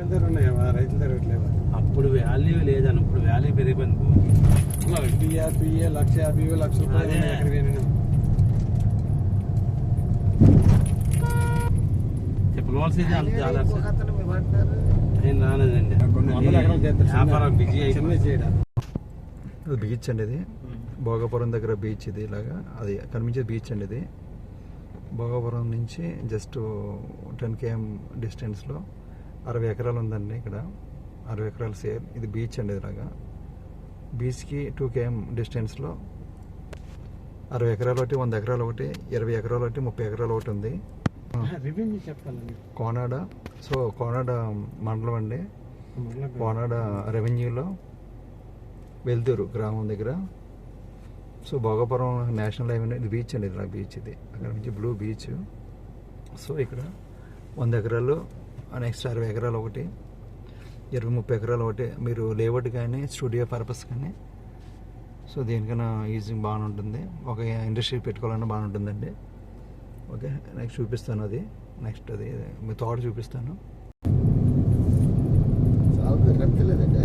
దగ్గర ఉన్నాయా రైతుల దగ్గర లేవా? అప్పుడు వాల్యూ లేదని, ఇప్పుడు వాల్యూ పెరిగిపోయింది. బియ్య 1,50,000 1,00,000 రూపాయలు చెప్పవలసింది అంత చాలా నేను రాలేదండి. వ్యాపారం బిజీ అయిపోయింది. బీచ్ అండి ఇది, భోగాపురం దగ్గర బీచ్ ఇది. ఇలాగా అది కనిపించే బీచ్ అండి ఇది. భోగాపురం నుంచి జస్ట్ 10 km డిస్టెన్స్లో 60 ఎకరాలు ఉందండి. ఇక్కడ 60 ఎకరాలు సేల్. ఇది బీచ్ అండి. ఇలాగా బీచ్కి 2 km డిస్టెన్స్లో 60 ఎకరాలు ఒకటి, 100 ఎకరాలు ఒకటి, 20 ఎకరాలు ఒకటి, 30 ఎకరాలు ఒకటి ఉంది. కోనాడ. సో కోనాడ మండలం అండి. కోనాడ రెవెన్యూలో వెల్దూరు గ్రామం దగ్గర. సో భోగాపురం నేషనల్ హైవే ఇది బీచ్ అండి. ఇది బీచ్ ఇది. అక్కడ నుంచి బ్లూ బీచ్. సో ఇక్కడ 100 ఎకరాలు, నెక్స్ట్ 60 ఎకరాలు ఒకటి, 20-30 ఎకరాలు ఒకటి. మీరు లేఅవుట్ కానీ స్టూడియో పర్పస్ కానీ సో దేనికైనా ఈజీ బాగానే ఉంటుంది. ఒక ఇండస్ట్రీ పెట్టుకోవాలన్నా బాగానే ఉంటుందండి. ఓకే, నెక్స్ట్ చూపిస్తాను. అది నెక్స్ట్ అది మీ తోట చూపిస్తాను. కట్టలేదండి.